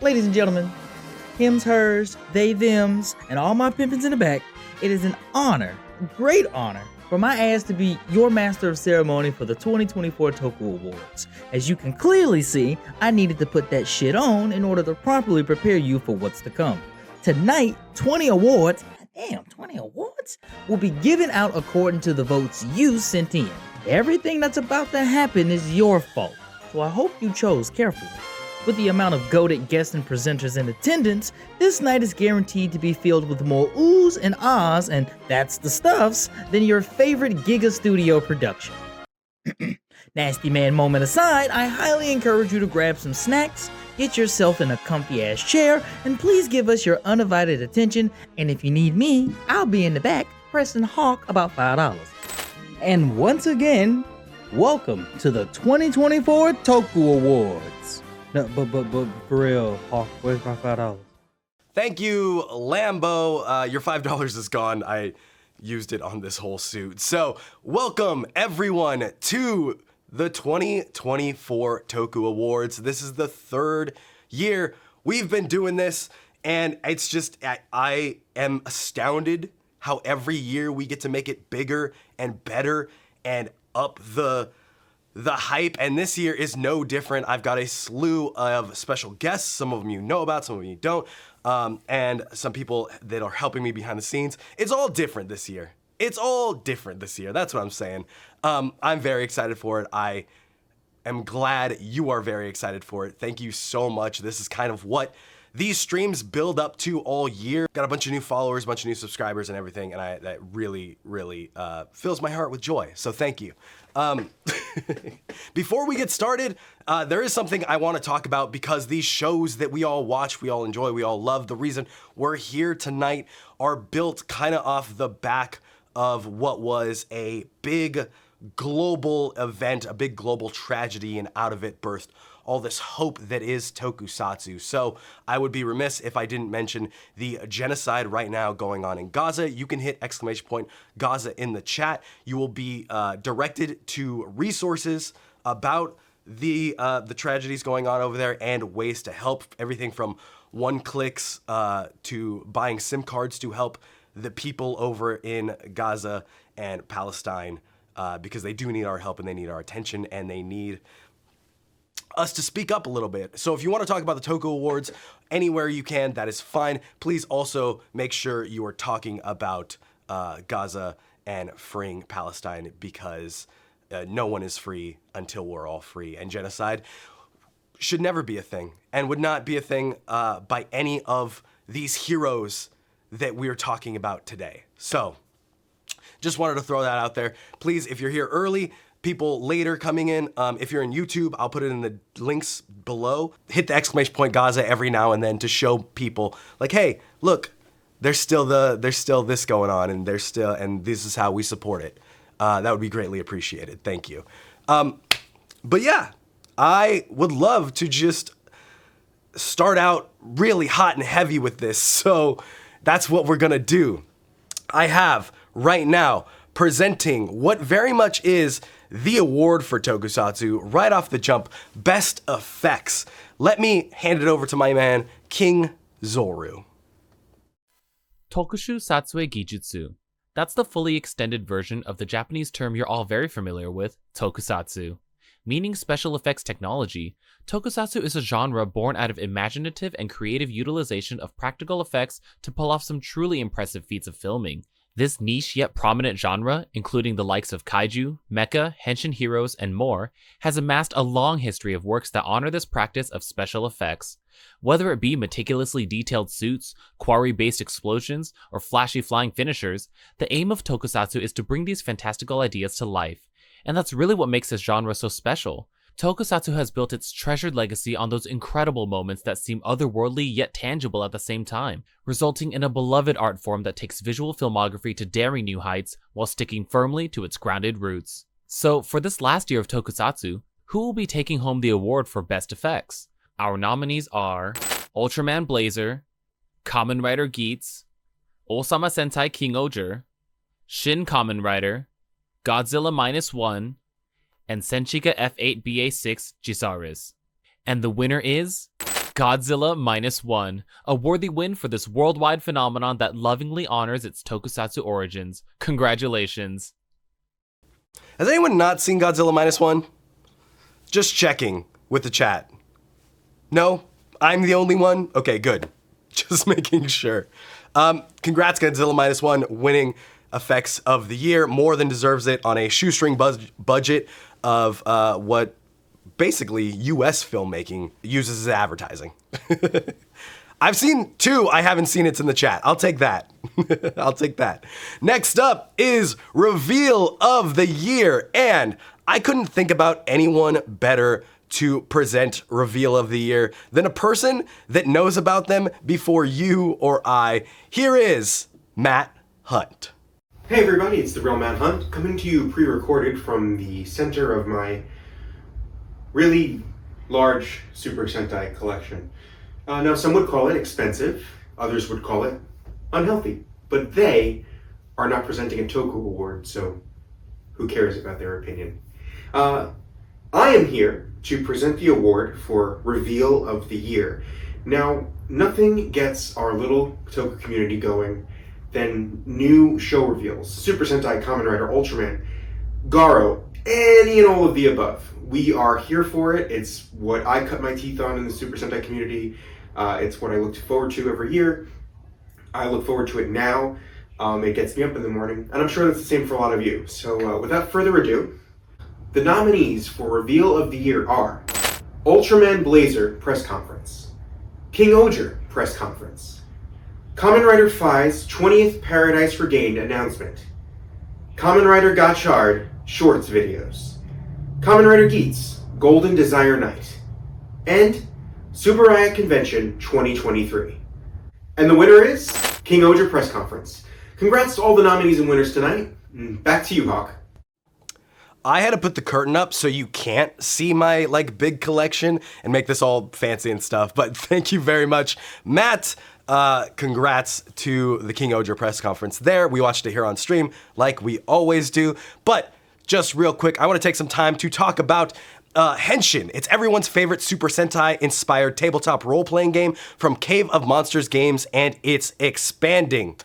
Ladies and gentlemen, hims, hers, they, thems, and all my pimpins in the back, it is an honor, a great honor, for my ass to be your master of ceremony for the 2024 Toku Awards. As you can clearly see, I needed to put that shit on in order to properly prepare you for what's to come. Tonight, 20 awards, damn, 20 awards, will be given out according to the votes you sent in. Everything that's about to happen is your fault, so I hope you chose carefully. With the amount of goated guests and presenters in attendance, this night is guaranteed to be filled with more oohs and ahs, and that's the stuffs, than your favorite Giga Studio production. Nasty man moment aside, I highly encourage you to grab some snacks, get yourself in a comfy ass chair, and please give us your undivided attention, and if you need me, I'll be in the back pressing hawk about $5. And once again, welcome to the 2024 Toku Awards. No, but for real, Hawk, where's my $5? Thank you, Lambo. Your $5 is gone. I used it on this whole suit. So, welcome everyone to the 2024 Toku Awards. This is the third year we've been doing this, and it's just, I am astounded how every year we get to make it bigger and better and up the hype, and this year is no different. I've got a slew of special guests, some of them you know about, some of them you don't, and some people that are helping me behind the scenes. It's all different this year. It's all different this year, that's what I'm saying. I'm very excited for it. I am glad you are very excited for it. Thank you so much. This is kind of what these streams build up to all year. Got a bunch of new followers, a bunch of new subscribers and everything, and that really, really fills my heart with joy, so thank you. Before we get started, there is something I want to talk about, because these shows that we all watch, we all enjoy, we all love, the reason we're here tonight are built kind of off the back of what was a big global event, a big global tragedy, and out of it birthed all this hope that is Tokusatsu. So I would be remiss if I didn't mention the genocide right now going on in Gaza. You can hit !Gaza in the chat. You will be directed to resources about the tragedies going on over there and ways to help. Everything from one-clicks to buying SIM cards to help the people over in Gaza and Palestine, because they do need our help and they need our attention and they need us to speak up a little bit. So if you want to talk about the Toku Awards anywhere you can, that is fine. Please also make sure you are talking about Gaza and freeing Palestine, because no one is free until we're all free. And genocide should never be a thing, and would not be a thing by any of these heroes that we're talking about today. So just wanted to throw that out there. Please, if you're here early, people later coming in, if you're in YouTube, I'll put it in the links below. Hit the ! Gaza every now and then to show people, like, hey, look, there's still this going on, and and this is how we support it. That would be greatly appreciated. Thank you. But yeah, I would love to just start out really hot and heavy with this. So that's what we're gonna do. I have right now presenting what very much is the award for Tokusatsu right off the jump, Best Effects. Let me hand it over to my man, King Zoru. Tokushu Satsue Gijutsu. That's the fully extended version of the Japanese term you're all very familiar with, Tokusatsu. Meaning special effects technology, Tokusatsu is a genre born out of imaginative and creative utilization of practical effects to pull off some truly impressive feats of filming. This niche yet prominent genre, including the likes of kaiju, mecha, henshin heroes, and more, has amassed a long history of works that honor this practice of special effects. Whether it be meticulously detailed suits, quarry-based explosions, or flashy flying finishers, the aim of Tokusatsu is to bring these fantastical ideas to life. And that's really what makes this genre so special. Tokusatsu has built its treasured legacy on those incredible moments that seem otherworldly yet tangible at the same time, resulting in a beloved art form that takes visual filmography to daring new heights while sticking firmly to its grounded roots. So, for this last year of Tokusatsu, who will be taking home the award for Best Effects? Our nominees are Ultraman Blazer, Kamen Rider Geats, Osama Sentai King Oger, Shin Kamen Rider, Godzilla -1, and Senshika F8BA6 Gisaris. And the winner is Godzilla -1, a worthy win for this worldwide phenomenon that lovingly honors its tokusatsu origins. Congratulations. Has anyone not seen Godzilla -1? Just checking with the chat. No? I'm the only one? Okay, good. Just making sure. Congrats, Godzilla -1, winning effects of the year. More than deserves it on a shoestring budget of what basically US filmmaking uses as advertising. I've seen 2, I haven't seen it's in the chat. I'll take that. I'll take that. Next up is Reveal of the Year, and I couldn't think about anyone better to present Reveal of the Year than a person that knows about them before you or I. Here is Matt Hunt. Hey everybody, it's the real Matt Hunt, coming to you pre-recorded from the center of my really large Super Sentai collection. Now some would call it expensive, others would call it unhealthy, but they are not presenting a Toku Award, so who cares about their opinion? I am here to present the award for Reveal of the Year. Now, nothing gets our little Toku community going than new show reveals. Super Sentai, Kamen Rider, Ultraman, Garo, any and all of the above. We are here for it. It's what I cut my teeth on in the Super Sentai community. It's what I look forward to every year. I look forward to it now. It gets me up in the morning, and I'm sure that's the same for a lot of you. So without further ado, the nominees for Reveal of the Year are Ultraman Blazer Press Conference, King Oger Press Conference, Kamen Rider Phi's 20th Paradise Regained announcement, Kamen Rider Gotchard Shorts videos, Kamen Rider Geats Golden Desire Night, and Super Riot Convention 2023. And the winner is King Oger Press Conference. Congrats to all the nominees and winners tonight. Back to you, Hawk. I had to put the curtain up so you can't see my big collection and make this all fancy and stuff, but thank you very much, Matt. Congrats to the King Oger press conference there. We watched it here on stream like we always do, but just real quick, I want to take some time to talk about Henshin. It's everyone's favorite Super Sentai-inspired tabletop role-playing game from Cave of Monsters Games, and it's expanding.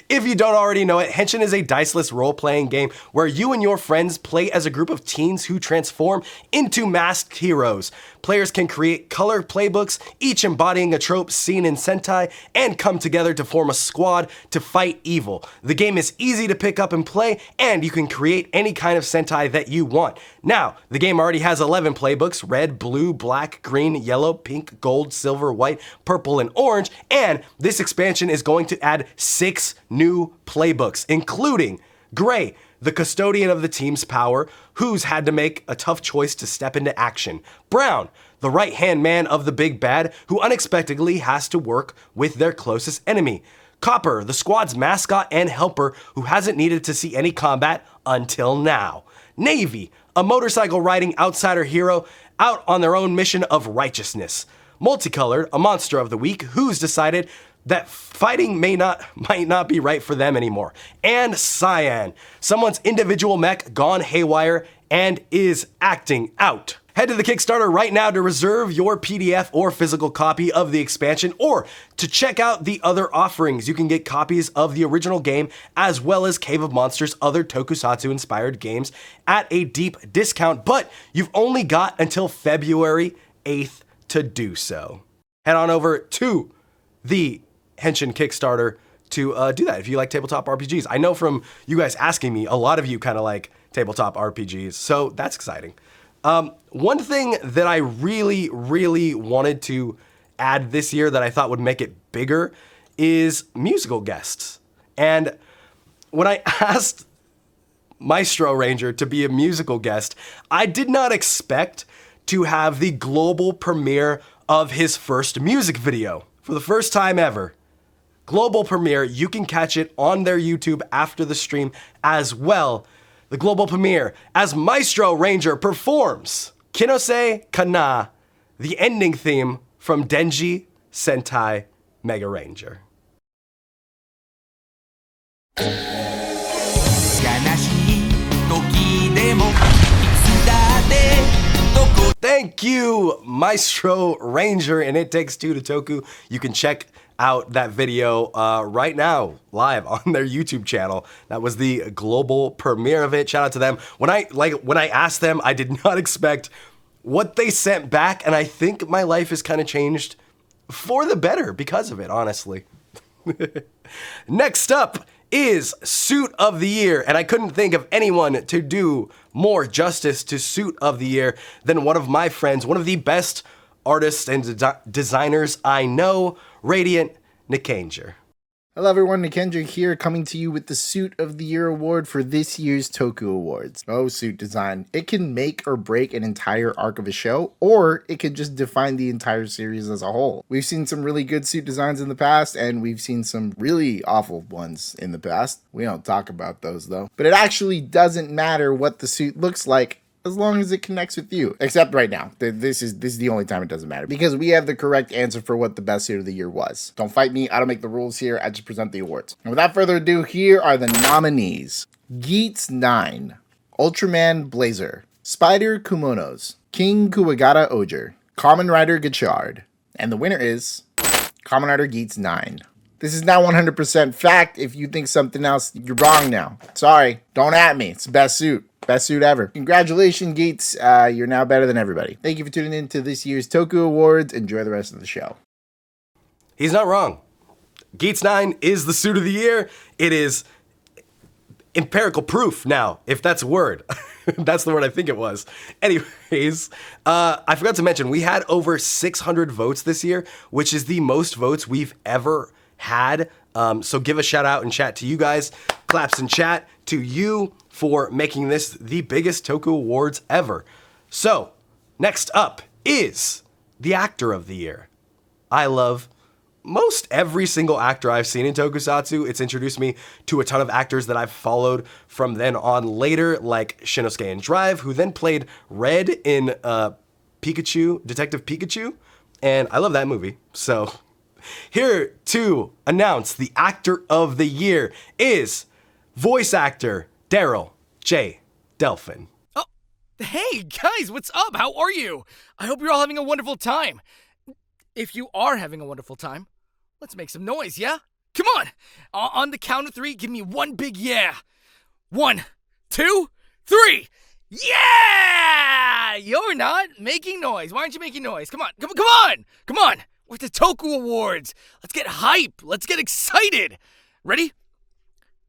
If you don't already know it, Henshin is a diceless role-playing game where you and your friends play as a group of teens who transform into masked heroes. Players can create color playbooks, each embodying a trope seen in Sentai, and come together to form a squad to fight evil. The game is easy to pick up and play, and you can create any kind of Sentai that you want. Now, the game already has 11 playbooks: red, blue, black, green, yellow, pink, gold, silver, white, purple, and orange, and this expansion is going to add 6 new playbooks, including Gray, the custodian of the team's power, who's had to make a tough choice to step into action. Brown, the right-hand man of the big bad, who unexpectedly has to work with their closest enemy. Copper, the squad's mascot and helper, who hasn't needed to see any combat until now. Navy, a motorcycle-riding outsider hero out on their own mission of righteousness. Multicolored, a monster of the week who's decided that fighting might not be right for them anymore. And Cyan, someone's individual mech gone haywire and is acting out. Head to the Kickstarter right now to reserve your PDF or physical copy of the expansion, or to check out the other offerings. You can get copies of the original game as well as Cave of Monsters' other tokusatsu-inspired games at a deep discount, but you've only got until February 8th to do so. Head on over to the Henshin Kickstarter to do that if you like tabletop RPGs. I know from you guys asking me, a lot of you kind of like tabletop RPGs, so that's exciting. One thing that I really, really wanted to add this year that I thought would make it bigger is musical guests. And when I asked Maestro Ranger to be a musical guest, I did not expect to have the global premiere of his first music video for the first time ever. Global premiere, you can catch it on their YouTube after the stream as well. The global premiere as Maestro Ranger performs Kinose Kana, the ending theme from Denji Sentai Mega Ranger. 悲しい時でもいつだってど Thank you, Maestro Ranger, and It Takes Two to Toku. You can check out that video right now, live on their YouTube channel. That was the global premiere of it. Shout out to them. When I asked them, I did not expect what they sent back, and I think my life has kind of changed for the better because of it, honestly. Next up is Suit of the Year, and I couldn't think of anyone to do more justice to Suit of the Year than one of my friends, one of the best artists and designers I know, Radiant Nikanger. Hello everyone, Nikanger here, coming to you with the Suit of the Year award for this year's Toku Awards. Oh, suit design. It can make or break an entire arc of a show, or it can just define the entire series as a whole. We've seen some really good suit designs in the past, and we've seen some really awful ones in the past. We don't talk about those though. But it actually doesn't matter what the suit looks like, as long as it connects with you. Except right now. This is the only time it doesn't matter. Because we have the correct answer for what the best suit of the year was. Don't fight me. I don't make the rules here. I just present the awards. And without further ado, here are the nominees. Geats 9. Ultraman Blazer. Spider Kumonos. King Kuwagata Oger. Kamen Rider Gachard. And the winner is Kamen Rider Geats 9. This is not 100% fact. If you think something else, you're wrong now. Sorry. Don't at me. It's the best suit. Best suit ever. Congratulations, Geats. You're now better than everybody. Thank you for tuning in to this year's Toku Awards. Enjoy the rest of the show. He's not wrong. Geats 9 is the suit of the year. It is empirical proof now, if that's a word. That's the word I think it was. Anyways, I forgot to mention, we had over 600 votes this year, which is the most votes we've ever had. So give a shout out in chat to you guys. Claps in chat to you for making this the biggest Toku Awards ever. So, next up is the Actor of the Year. I love most every single actor I've seen in Tokusatsu. It's introduced me to a ton of actors that I've followed from then on later, like Shinosuke in Drive, who then played Red in Pikachu, Detective Pikachu, and I love that movie. So, here to announce the Actor of the Year is voice actor Daryl J. Delphin. Oh, hey guys, what's up? How are you? I hope you're all having a wonderful time. If you are having a wonderful time, let's make some noise, yeah? Come on! On the count of 3, give me one big yeah. 1, 2, 3. Yeah! You're not making noise. Why aren't you making noise? Come on, come on! Come on! We're at the Toku Awards. Let's get hype. Let's get excited. Ready?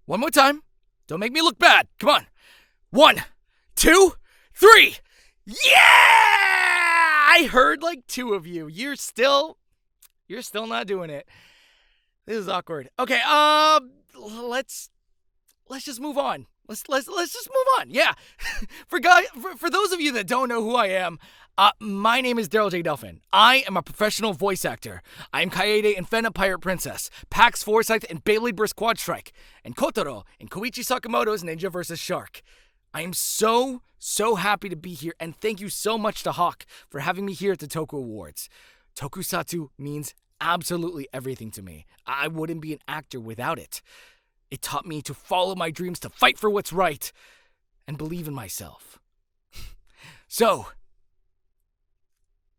One more time. Don't make me look bad. Come on. 1, 2, 3. Yeah! I heard like 2 of you. You're still not doing it. This is awkward. Okay, let's just move on. Let's just move on. Yeah. For those of you that don't know who I am, my name is Daryl J. Delphin. I am a professional voice actor. I am Kaede in Fena Pirate Princess, Pax Forsyth in Beyblade Burst Quad Strike, and Kotaro in Koichi Sakamoto's Ninja vs. Shark. I am so happy to be here, and thank you so much to Hawk for having me here at the Toku Awards. Tokusatsu means absolutely everything to me. I wouldn't be an actor without it. It taught me to follow my dreams, to fight for what's right, and believe in myself. So,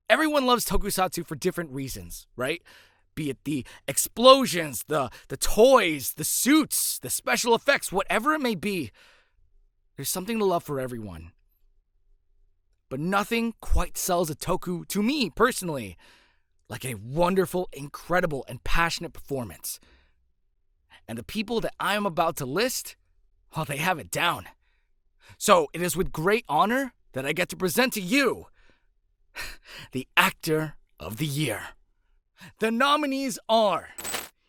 everyone loves Tokusatsu for different reasons, right? Be it the explosions, the toys, the suits, the special effects, whatever it may be. There's something to love for everyone. But nothing quite sells a Toku, to me personally, like a wonderful, incredible, and passionate performance. And the people that I am about to list, well, they have it down. So it is with great honor that I get to present to you the Actor of the Year. The nominees are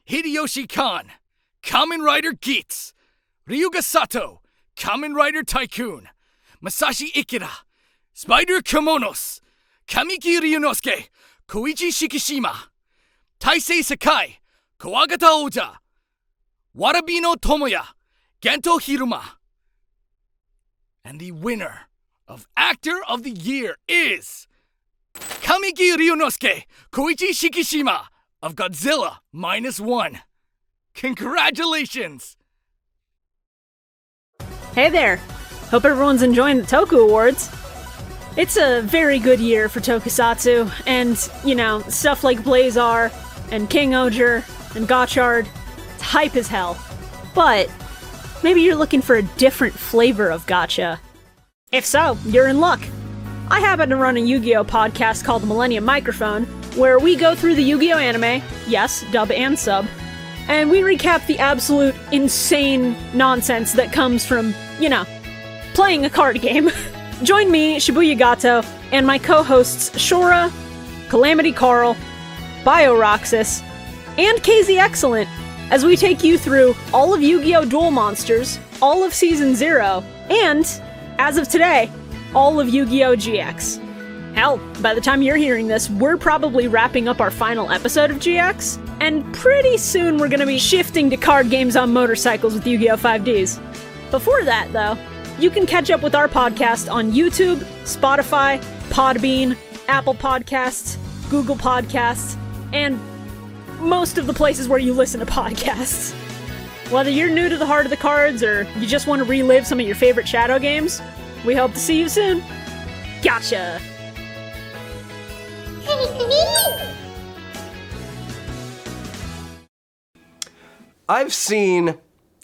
Hideyoshi Kan, Kamen Rider Geats, Ryuga Sato, Kamen Rider Tycoon, Masashi Ikeda, Spider Kimonos, Kamiki Ryunosuke, Koichi Shikishima, Taisei Sakai, Kawagata Oja, Warabino Tomoya, Gento Hiruma. And the winner of Actor of the Year is Kamiki Ryunosuke, Koichi Shikishima of Godzilla -1. Congratulations! Hey there! Hope everyone's enjoying the Toku Awards. It's a very good year for Tokusatsu, and, stuff like Blazar, and King Oger, and Gotchard, it's hype as hell. But maybe you're looking for a different flavor of gacha. If so, you're in luck. I happen to run a Yu-Gi-Oh! Podcast called The Millennium Microphone, where we go through the Yu-Gi-Oh! Anime, yes, dub and sub, and we recap the absolute insane nonsense that comes from, playing a card game. Join me, Shibuya Gato, and my co-hosts Shora, Calamity Carl, BioRoxas, and KZ Excellent as we take you through all of Yu-Gi-Oh! Duel Monsters, all of Season 0, and, as of today, all of Yu-Gi-Oh! GX. Hell, by the time you're hearing this, we're probably wrapping up our final episode of GX, and pretty soon we're gonna be shifting to card games on motorcycles with Yu-Gi-Oh! 5Ds. Before that, though, you can catch up with our podcast on YouTube, Spotify, Podbean, Apple Podcasts, Google Podcasts, and most of the places where you listen to podcasts. Whether you're new to the heart of the cards or you just want to relive some of your favorite Shadow games, we hope to see you soon. Gotcha! I've seen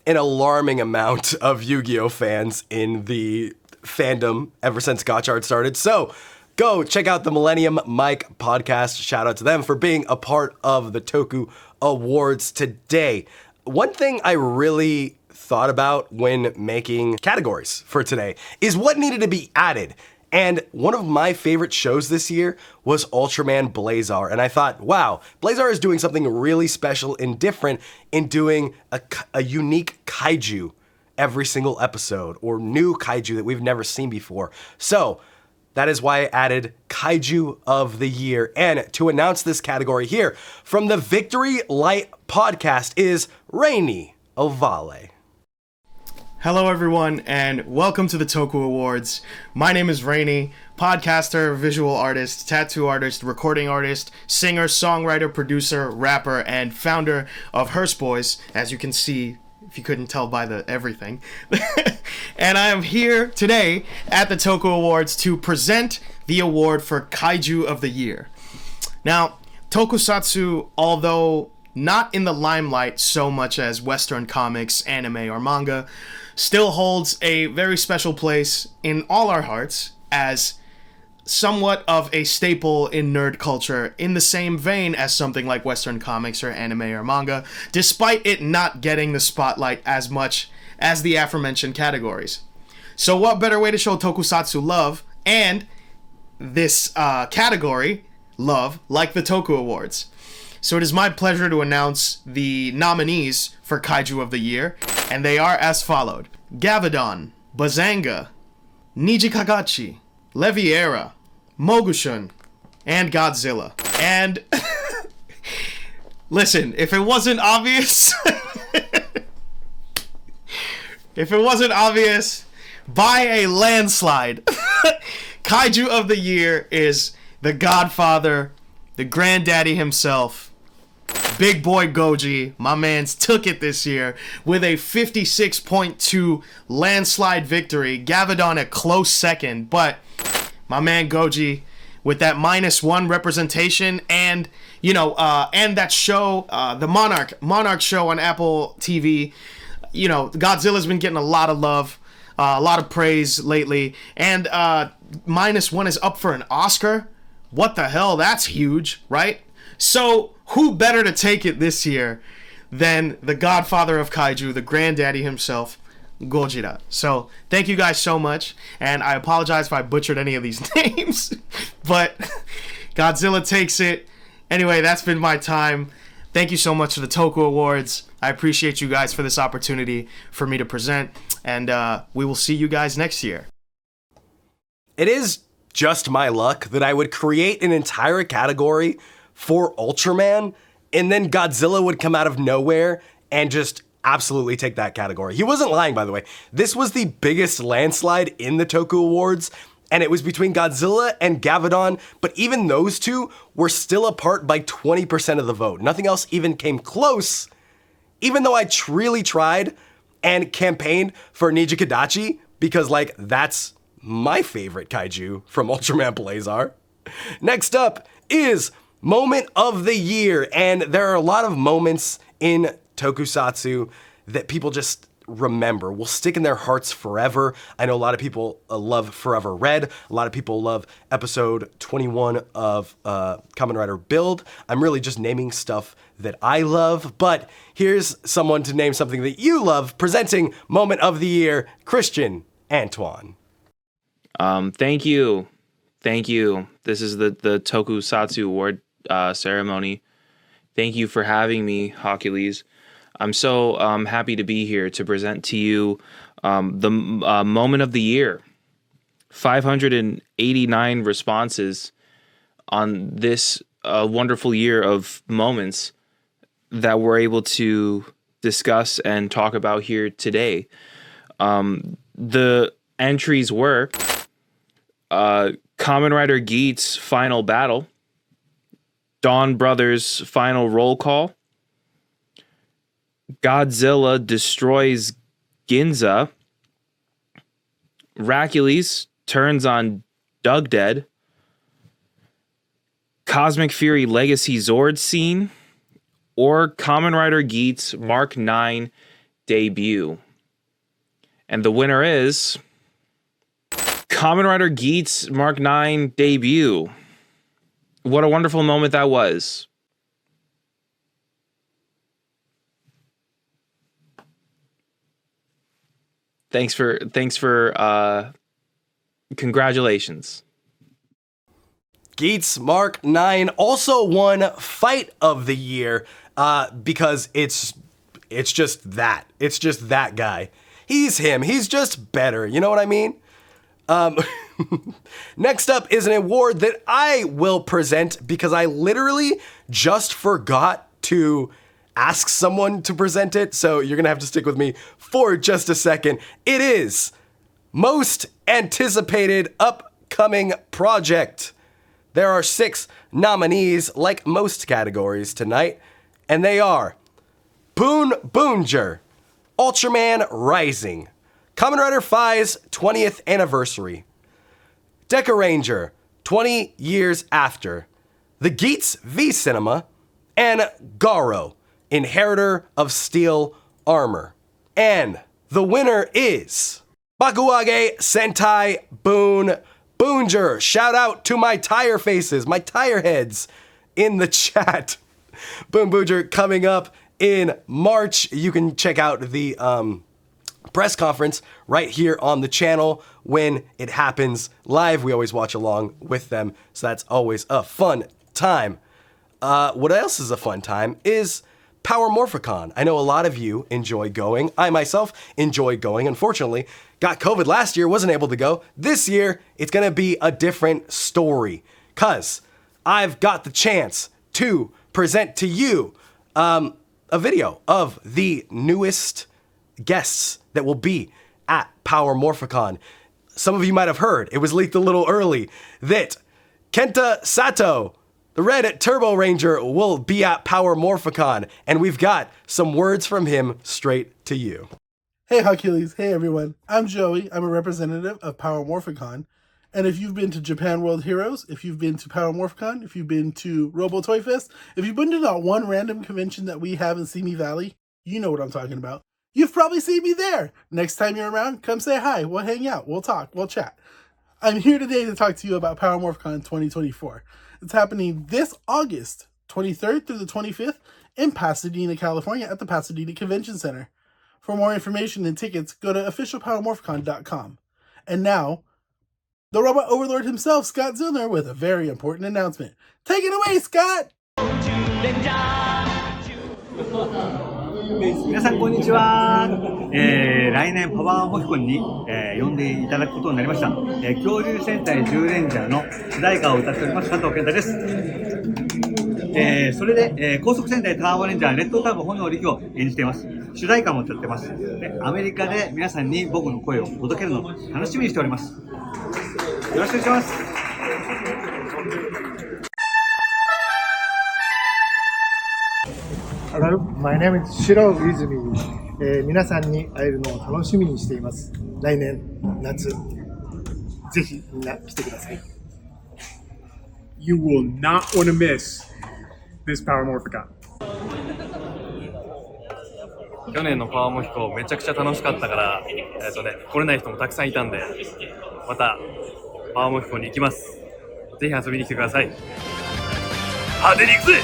an alarming amount of Yu-Gi-Oh! Fans in the fandom ever since Gotchard started, so go check out the Millennium Mike podcast. Shout out to them for being a part of the Toku Awards today. One thing I really thought about when making categories for today is what needed to be added. And one of my favorite shows this year was Ultraman Blazar. And I thought, wow, Blazar is doing something really special and different in doing a unique kaiju every single episode, or new kaiju that we've never seen before. So that is why I added Kaiju of the Year. And to announce this category here from the Victory Light podcast is Rainy Ovale. Hello everyone, and welcome to the Toku Awards. My name is Rainy, podcaster, visual artist, tattoo artist, recording artist, singer, songwriter, producer, rapper, and founder of Hearst Boys, as you can see if you couldn't tell by the everything. And I am here today at the Toku Awards to present the award for Kaiju of the Year. Now, Tokusatsu, although not in the limelight so much as Western comics, anime, or manga, still holds a very special place in all our hearts as somewhat of a staple in nerd culture, in the same vein as something like Western comics or anime or manga, despite it not getting the spotlight as much as the aforementioned categories. So what better way to show Tokusatsu love, and this category love, like the Toku Awards. So it is my pleasure to announce the nominees for Kaiju of the Year, and they are as followed: Gavidon, Bazanga, Nijikagachi, Leviera, Mogushun, and Godzilla. And listen, if it wasn't obvious, by a landslide, Kaiju of the Year is the Godfather, the granddaddy himself, Big Boy Goji. My man's took it this year with a 56.2 landslide victory. Gavidon a close second, but my man Goji with that -1 representation, and and that show, the Monarch show on Apple TV. Godzilla's been getting a lot of love, a lot of praise lately, and -1 is up for an Oscar. What the hell? That's huge, right? So who better to take it this year than the godfather of kaiju, the granddaddy himself, Gojira. So thank you guys so much, and I apologize if I butchered any of these names, but Godzilla takes it. Anyway, that's been my time. Thank you so much for the Toku Awards. I appreciate you guys for this opportunity for me to present, and we will see you guys next year. It is just my luck that I would create an entire category for Ultraman, and then Godzilla would come out of nowhere and just absolutely take that category. He wasn't lying, by the way. This was the biggest landslide in the Toku Awards, and it was between Godzilla and Gavidon, but even those two were still apart by 20% of the vote. Nothing else even came close, even though I really tried and campaigned for Nijikadachi, because, that's my favorite kaiju from Ultraman Blazar. Next up is Moment of the Year, and there are a lot of moments in Tokusatsu that people just remember, will stick in their hearts forever. I know a lot of people love Forever Red. A lot of people love episode 21 of Kamen Rider Build. I'm really just naming stuff that I love, but here's someone to name something that you love, presenting Moment of the Year, Christian Antoine. Thank you. This is the Tokusatsu Award ceremony. Thank you for having me, Hercules. I'm so happy to be here to present to you the Moment of the Year. 589 responses on this wonderful year of moments that we're able to discuss and talk about here today. The entries were Kamen Rider Geats' final battle, Dawn Brothers' final roll call, Godzilla destroys Ginza, Hercules turns on Doug Dead, Cosmic Fury Legacy Zord scene, or Kamen Rider Geats Mark 9 debut. And the winner is Kamen Rider Geats Mark 9 debut. What a wonderful moment that was. Thanks for congratulations. Geats Mark 9 also won Fight of the Year because it's just that. It's just that guy. He's him. He's just better. You know what I mean? Next up is an award that I will present because I literally just forgot to ask someone to present it, so you're gonna have to stick with me for just a second. It is Most Anticipated Upcoming Project. There are 6 nominees, like most categories tonight, and they are Boon Boonger, Ultraman Rising, Kamen Rider Phi's 20th anniversary, Deca Ranger, 20 years after, The Geats V Cinema, and Garo, Inheritor of Steel Armor. And the winner is Bakuage Sentai Boon Boonger. Shout out to my tire faces, my tire heads in the chat. Boon Boonger coming up in March. You can check out the press conference right here on the channel when it happens live. We always watch along with them, so that's always a fun time. What else is a fun time is Power Morphicon. I know a lot of you enjoy going. I myself enjoy going. Unfortunately, got COVID last year, wasn't able to go. This year, it's gonna be a different story, cause I've got the chance to present to you a video of the newest guests that will be at Power Morphicon. Some of you might have heard, it was leaked a little early, that Kenta Sato, the Red Turbo Ranger, will be at Power Morphicon, and we've got some words from him straight to you. Hey Hercules, hey everyone, I'm Joey, I'm a representative of Power Morphicon, and if you've been to Japan World Heroes, if you've been to Power Morphicon, if you've been to Robo Toy Fest, if you've been to that one random convention that we have in Simi Valley, you know what I'm talking about. You've probably seen me there. Next time you're around, come say hi, we'll hang out, we'll talk, we'll chat. I'm here today to talk to you about Power Morphicon 2024. It's happening this August 23rd through the 25th in Pasadena, California at the Pasadena Convention Center. For more information and tickets, go to officialpowermorphicon.com. And now, the robot overlord himself, Scott Zillner, with a very important announcement. Take it away, Scott! 皆さんこんにちは。来年パワーモヒコンに、呼んでいただくことになりました。恐竜戦隊10レンジャーの主題歌を歌っております加藤健太です。それで、高速戦隊ターボレンジャーレッドターボ炎力を演じています。主題歌も歌ってます。で、アメリカで皆さんに僕の声を届けるのを楽しみにしております。よろしくお願いします。Hello, my name is Shiro Izumi、皆さんに会えるのを楽しみにしています。来年夏ぜひみんな来てください。You will not want to miss this Power Morphicon. 去年のパワーモヒコめちゃくちゃ楽しかったから、来れない人もたくさんいたんで、またパワーモヒコに行きます。ぜひ遊びに来てください。派手に行くぜ。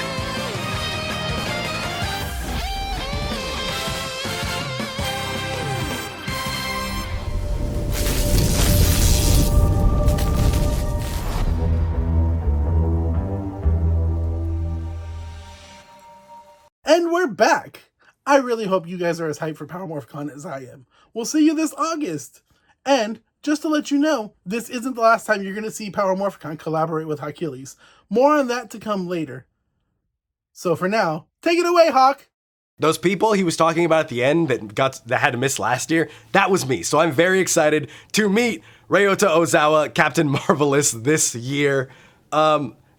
And we're back! I really hope you guys are as hyped for Power Morphicon as I am. We'll see you this August! And just to let you know, this isn't the last time you're going to see Power Morphicon collaborate with Achilles. More on that to come later. So for now, take it away, Hawk! Those people he was talking about at the end that had to miss last year, that was me. So I'm very excited to meet Ryota Ozawa, Captain Marvelous, this year.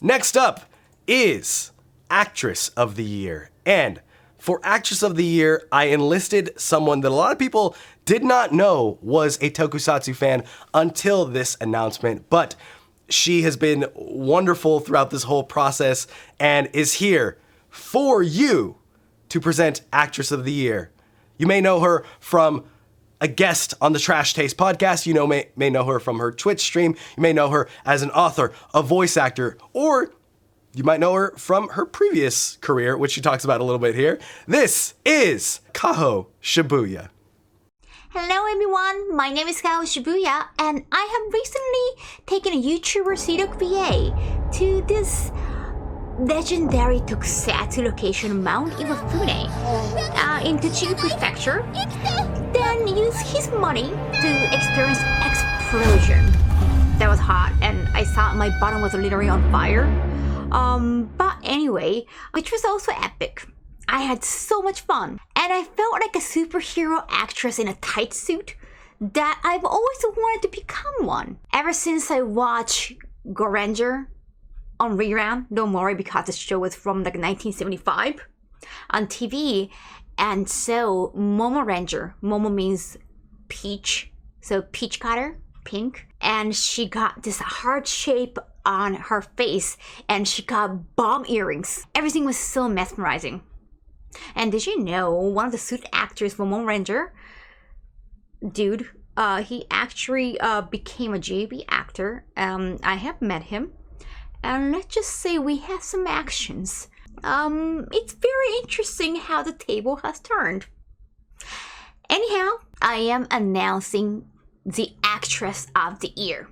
Next up is Actress of the Year. And for Actress of the Year, I enlisted someone that a lot of people did not know was a Tokusatsu fan until this announcement, but she has been wonderful throughout this whole process and is here for you to present Actress of the Year. You may know her from a guest on the Trash Taste podcast. You may know her from her Twitch stream. You may know her as an author, a voice actor, or you might know her from her previous career, which she talks about a little bit here. This is Kaho Shibuya. Hello everyone, my name is Kaho Shibuya, and I have recently taken a YouTuber Sidok VA to this legendary Tokusatsu location, Mount Iwafune, in Tochigi Prefecture, then use his money to experience explosion. That was hot, and I thought my bottom was literally on fire. But anyway, which was also epic. I had so much fun, and I felt like a superhero actress in a tight suit that I've always wanted to become one. Ever since I watched Go Ranger on rerun, don't worry because the show was from like 1975 on TV, and so Momo Ranger, Momo means peach, so peach color, pink, and she got this heart shape on her face, and she got bomb earrings. Everything was so mesmerizing. And did you know one of the suit actors for Momo Ranger, dude, he actually became a JV actor. I have met him, and let's just say we had some actions. It's very interesting how the table has turned. Anyhow, I am announcing the Actress of the Year.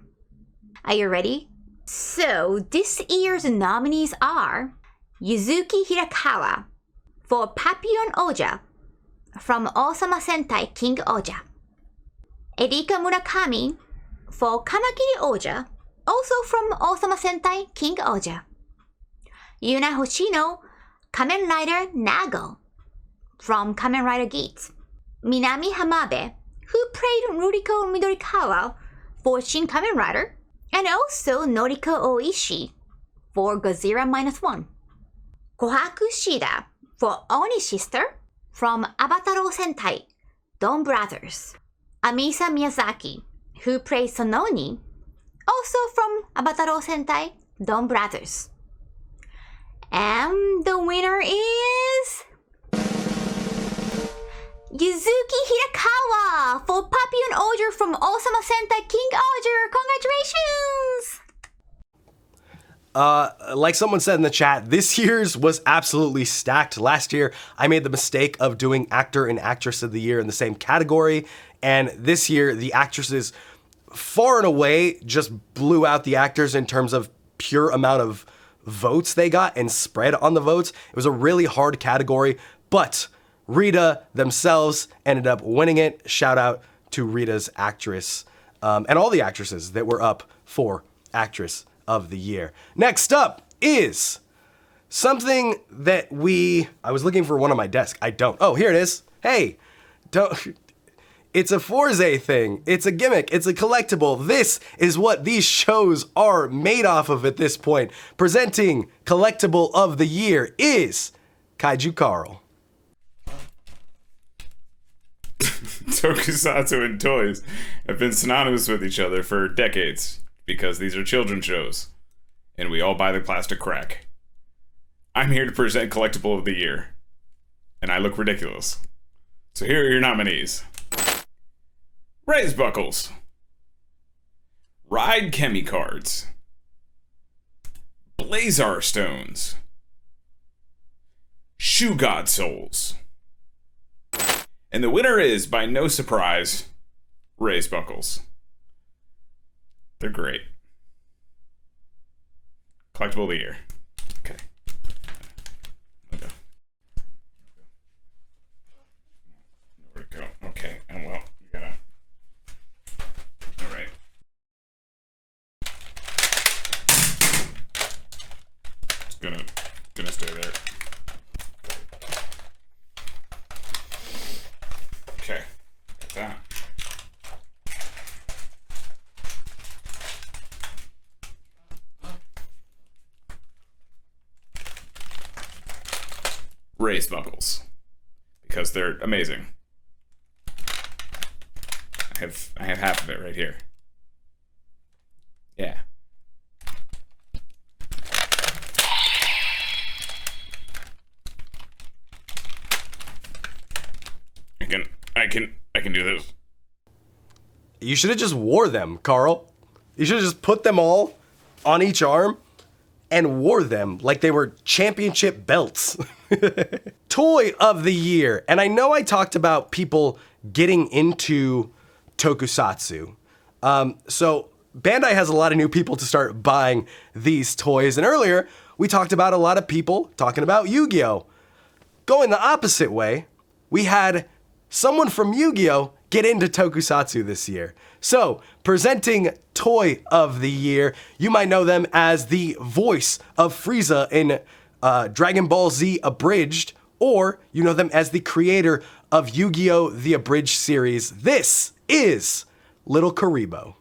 Are you ready? So, this year's nominees are Yuzuki Hirakawa for Papillon Oja from Osama Sentai King Oja, Erika Murakami for Kamakiri Oja, also from Osama Sentai King Oja, Yuna Hoshino, Kamen Rider Nago from Kamen Rider Geats, Minami Hamabe, who played Ruriko Midorikawa for Shin Kamen Rider, and also Noriko Oishi for Godzilla -1. Kohaku Shida for Oni Sister from Avataro Sentai, Don Brothers. Amisa Miyazaki, who plays Sononi, also from Avataro Sentai, Don Brothers. And the winner is Yuzuki Hirakawa for Papillon Oger from Osama Sentai King Oger. Congratulations! Like someone said in the chat, this year's was absolutely stacked. Last year, I made the mistake of doing Actor and Actress of the Year in the same category, and this year, the actresses far and away just blew out the actors in terms of pure amount of votes they got and spread on the votes. It was a really hard category, but Rita themselves ended up winning it. Shout out to Rita's actress and all the actresses that were up for Actress of the Year. Next up is something that I was looking for one on my desk. I don't. Oh, here it is. Hey, it's a Forze thing. It's a gimmick. It's a collectible. This is what these shows are made off of at this point. Presenting Collectible of the Year is Kaiju Carl. Tokusatsu and toys have been synonymous with each other for decades because these are children's shows, and we all buy the plastic crack. I'm here to present Collectible of the Year, and I look ridiculous. So here are your nominees. Raise Buckles, Ride Chemi Cards, Blazar Stones, Shoe God Souls. And the winner is, by no surprise, Raise Buckles. They're great. Collectible of the Year. Okay. Okay. Where'd it go? Okay, and well, you gotta... Alright. It's gonna stay there. Okay, got that. Raise Buckles, because they're amazing. I have half of it right here. Yeah. I can do this. You should have just wore them, Carl. You should have just put them all on each arm and wore them like they were championship belts. Toy of the Year. And I know I talked about people getting into Tokusatsu. So Bandai has a lot of new people to start buying these toys. And earlier, we talked about a lot of people talking about Yu-Gi-Oh! Going the opposite way, we had someone from Yu-Gi-Oh! Get into Tokusatsu this year. So, presenting Toy of the Year, you might know them as the voice of Frieza in Dragon Ball Z Abridged, or you know them as the creator of Yu-Gi-Oh! The Abridged series. This is Little Karibo.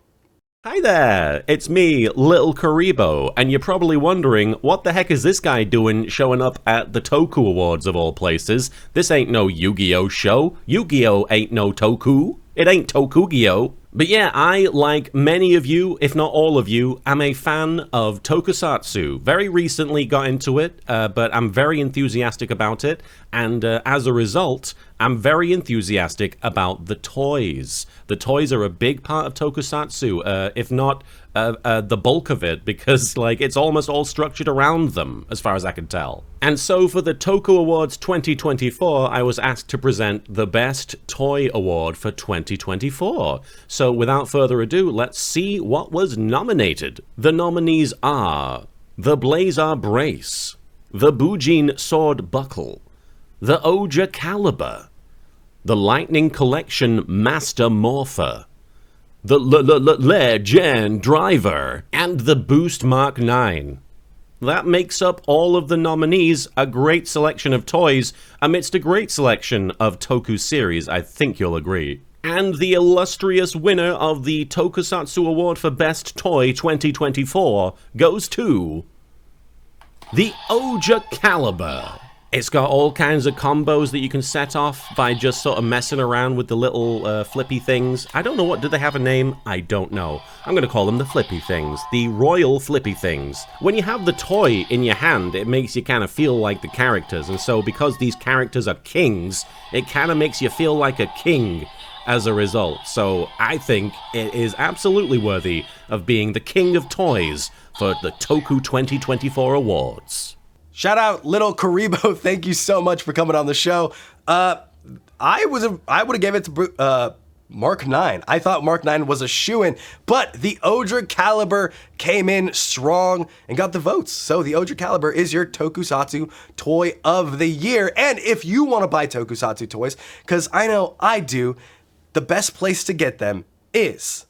Hi there, it's me, Little Karibo, and you're probably wondering, what the heck is this guy doing showing up at the Toku Awards of all places? This ain't no Yu-Gi-Oh! Show. Yu-Gi-Oh! Ain't no Toku. It ain't Tokugi-Oh! But yeah, I, like many of you, if not all of you, am a fan of Tokusatsu. Very recently got into it, but I'm very enthusiastic about it, and as a result, I'm very enthusiastic about the toys. The toys are a big part of Tokusatsu, if not the bulk of it, because like it's almost all structured around them, as far as I can tell. And so for the Toku Awards 2024, I was asked to present the Best Toy Award for 2024. So without further ado, let's see what was nominated. The nominees are the Blazar Brace, the Bujin Sword Buckle, the Oja Caliber, the Lightning Collection Master Morpher, the Legend Driver, and the Boost Mark 9. That makes up all of the nominees, a great selection of toys amidst a great selection of Toku series, I think you'll agree. And the illustrious winner of the Tokusatsu Award for Best Toy 2024 goes to the Oja Caliber. It's got all kinds of combos that you can set off by just sort of messing around with the little flippy things. I don't know do they have a name? I don't know. I'm going to call them the flippy things. The royal flippy things. When you have the toy in your hand, it makes you kind of feel like the characters. And so because these characters are kings, it kind of makes you feel like a king as a result. So I think it is absolutely worthy of being the king of toys for the Toku 2024 Awards. Shout out Little Karibo, thank you so much for coming on the show. I would have gave it to Mark 9. I thought Mark 9 was a shoo-in, but the Oja Caliber came in strong and got the votes. So the Oja Caliber is your Tokusatsu Toy of the Year. And if you want to buy Tokusatsu toys, because I know I do, the best place to get them is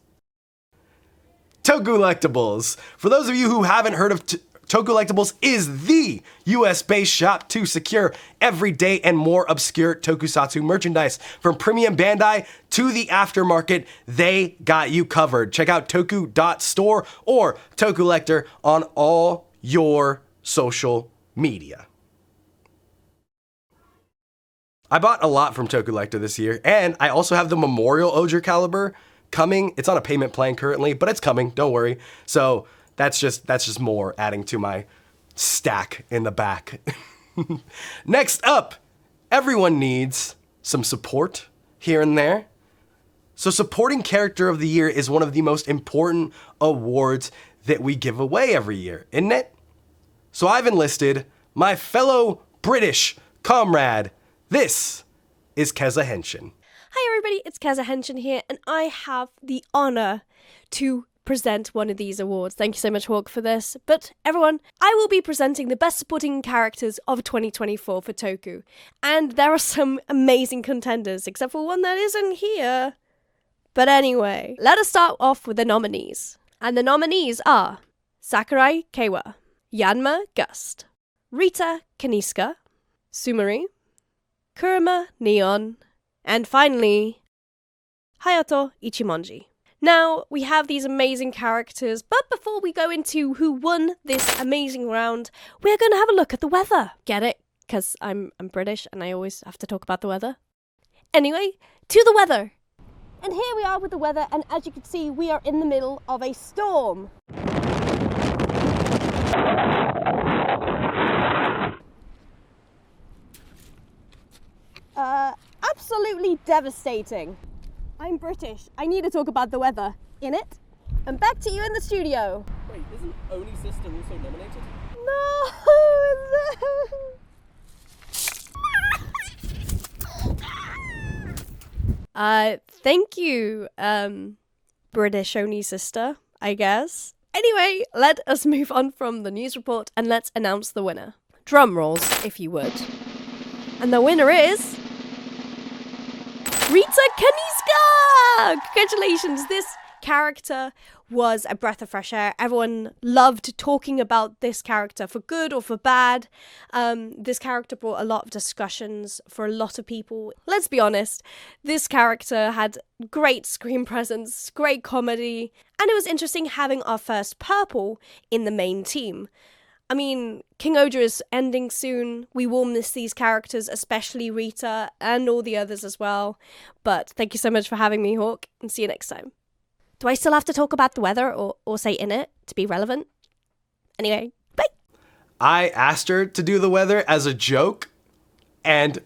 Tokulectables. For those of you who haven't heard of Tokulectables is the US-based shop to secure everyday and more obscure Tokusatsu merchandise. From premium Bandai to the aftermarket, they got you covered. Check out toku.store or Tokulector on all your social media. I bought a lot from Toku Lector this year, and I also have the Memorial Oger Caliber coming. It's on a payment plan currently, but it's coming, don't worry. So that's just more adding to my stack in the back. Next up, everyone needs some support here and there. So Supporting Character of the Year is one of the most important awards that we give away every year, isn't it? So I've enlisted my fellow British comrade. This is Keza Henshin. Hi everybody, it's Kamen Henshin here, and I have the honour to present one of these awards. Thank you so much, Hawk, for this. But everyone, I will be presenting the best supporting characters of 2024 for Toku. And there are some amazing contenders, except for one that isn't here. But anyway, let us start off with the nominees. And the nominees are Sakurai Keiwa, Yanma Gust, Rita Kaniska, Sumari, Kurama Neon, and finally, Hayato Ichimonji. Now, we have these amazing characters, but before we go into who won this amazing round, we're going to have a look at the weather. Get it? Because I'm British and I always have to talk about the weather. Anyway, to the weather. And here we are with the weather, and as you can see, we are in the middle of a storm. Absolutely devastating. I'm British. I need to talk about the weather. In it? And back to you in the studio. Wait, isn't Oni Sister also nominated? No! Thank you, British Oni Sister, I guess. Anyway, let us move on from the news report and let's announce the winner. Drum rolls, if you would. And the winner is... Rita Kaniska! Congratulations! This character was a breath of fresh air. Everyone loved talking about this character for good or for bad. This character brought a lot of discussions for a lot of people. Let's be honest, this character had great screen presence, great comedy, and it was interesting having our first purple in the main team. I mean, King Oger is ending soon. We will miss these characters, especially Rita and all the others as well. But thank you so much for having me, Hawk, and see you next time. Do I still have to talk about the weather or say in it to be relevant? Anyway, bye. I asked her to do the weather as a joke, and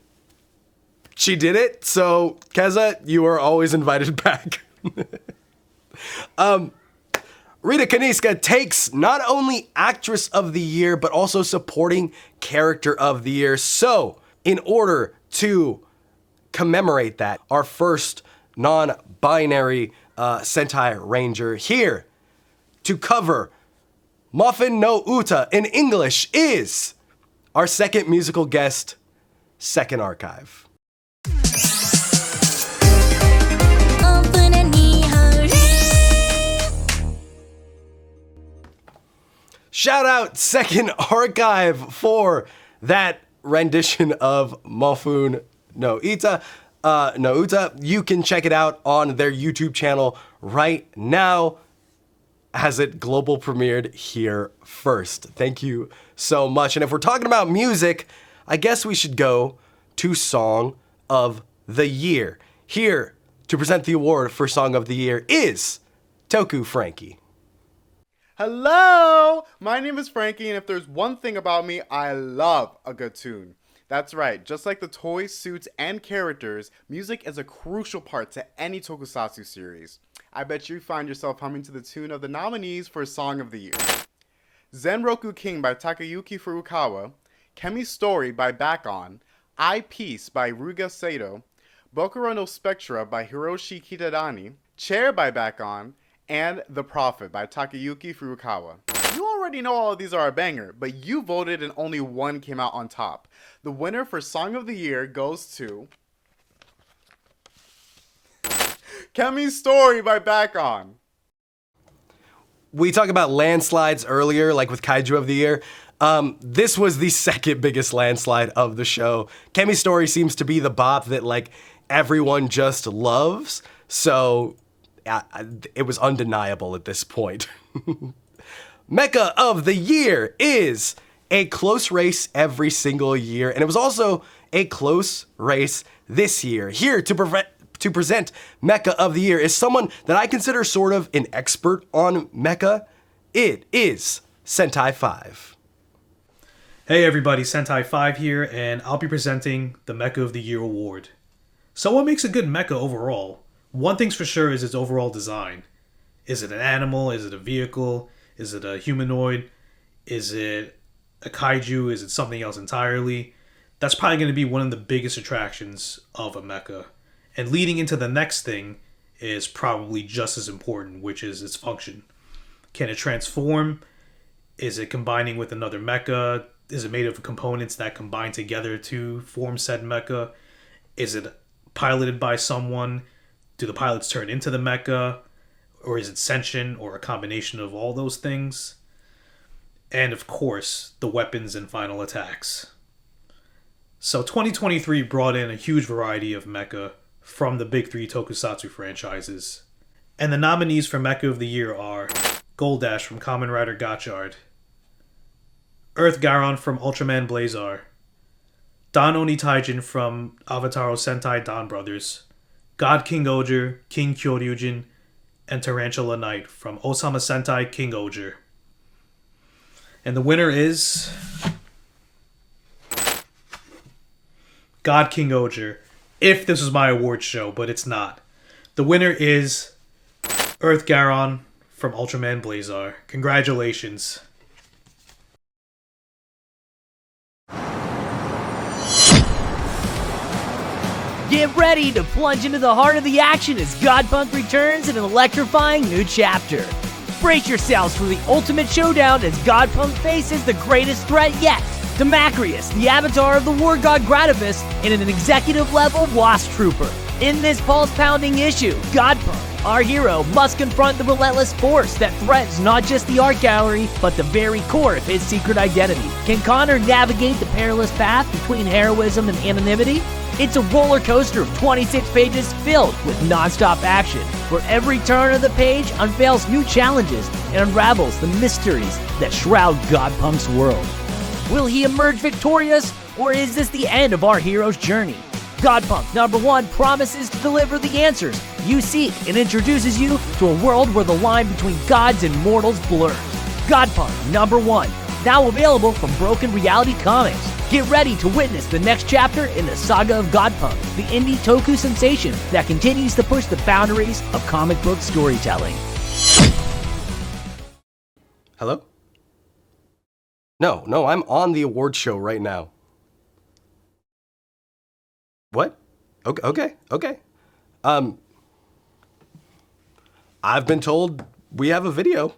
she did it. So, Keza, you are always invited back. Rita Kaniska takes not only Actress of the Year, but also Supporting Character of the Year. So, in order to commemorate that, our first non-binary Sentai Ranger here to cover Muffin no Uta in English is our second musical guest, Second Archive. Shout out Second Archive for that rendition of Muffin no Uta. You can check it out on their YouTube channel right now as it global premiered here first. Thank you so much. And if we're talking about music, I guess we should go to Song of the Year. Here to present the award for Song of the Year is Toku Frankie. Hello! My name is Frankie, and if there's one thing about me, I love a good tune. That's right, just like the toys, suits, and characters, music is a crucial part to any Tokusatsu series. I bet you find yourself humming to the tune of the nominees for Song of the Year. Zenroku King by Takayuki Furukawa, Kemi's Story by Back On, I Peace by Ruga Sato, Bokuro no Spectra by Hiroshi Kitadani, Chair by Back On, and The Prophet by Takayuki Furukawa. You already know all of these are a banger, but you voted and only one came out on top. The winner for Song of the Year goes to... Kemi's Story by Back On. We talked about landslides earlier, like with Kaiju of the Year. This was the second biggest landslide of the show. Kemi's Story seems to be the bop that like everyone just loves, so it was undeniable at this point. Mecha of the Year is a close race every single year, and it was also a close race this year. Here to present Mecha of the Year is someone that I consider sort of an expert on mecha. It is Sentai 5. Hey everybody, Sentai 5 here, and I'll be presenting the Mecha of the Year award. So what makes a good mecha overall? One thing's for sure is its overall design. Is it an animal? Is it a vehicle? Is it a humanoid? Is it a kaiju? Is it something else entirely? That's probably going to be one of the biggest attractions of a mecha. And leading into the next thing is probably just as important, which is its function. Can it transform? Is it combining with another mecha? Is it made of components that combine together to form said mecha? Is it piloted by someone? Do the pilots turn into the mecha? Or is it sentient, or a combination of all those things? And of course, the weapons and final attacks. So 2023 brought in a huge variety of mecha from the big three tokusatsu franchises. And the nominees for Mecha of the Year are Goldash from Kamen Rider Gotchard, Earth Garon from Ultraman Blazar, Don Oni Taijin from Avataro Sentai Don Brothers, God King Oger, King Kyoryujin, and Tarantula Knight from Osama Sentai King Oger. And the winner is God King Oger. If this was my awards show, but it's not. The winner is Earth Garon from Ultraman Blazar. Congratulations. Get ready to plunge into the heart of the action as Godpunk returns in an electrifying new chapter. Brace yourselves for the ultimate showdown as Godpunk faces the greatest threat yet, Demetrius, the avatar of the war god Grativus, and an executive-level Wasp Trooper. In this pulse-pounding issue, Godpunk, our hero, must confront the relentless force that threatens not just the art gallery, but the very core of his secret identity. Can Connor navigate the perilous path between heroism and anonymity? It's a roller coaster of 26 pages filled with non-stop action, where every turn of the page unveils new challenges and unravels the mysteries that shroud Godpunk's world. Will he emerge victorious, or is this the end of our hero's journey? Godpunk #1 promises to deliver the answers you seek and introduces you to a world where the line between gods and mortals blurs. Godpunk #1, now available from Broken Reality Comics. Get ready to witness the next chapter in the saga of Godpunk, the indie toku sensation that continues to push the boundaries of comic book storytelling. Hello? No, I'm on the award show right now. What? Okay. I've been told we have a video.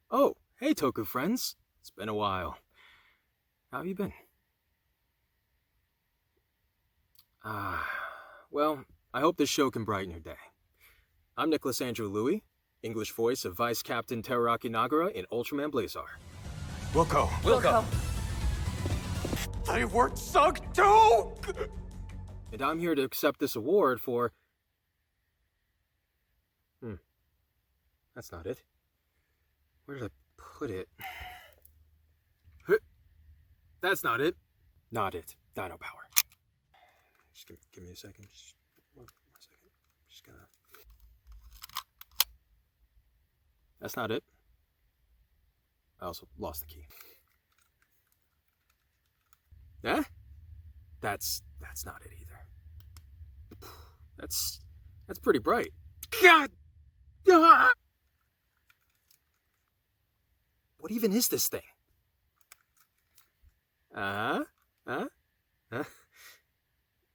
Oh, hey Toku friends. It's been a while. How have you been? Well, I hope this show can brighten your day. I'm Nicholas Andrew Louis, English voice of Vice Captain Teraraki Nagara in Ultraman Blazar. Wilco. They were sunk too! And I'm here to accept this award for... That's not it. Where did I put it? That's not it. Not it. Dino Power. Just give me a second. Just one second. Just gonna... That's not it. I also lost the key. Yeah? That's not it either. That's pretty bright. God! What even is this thing? Huh?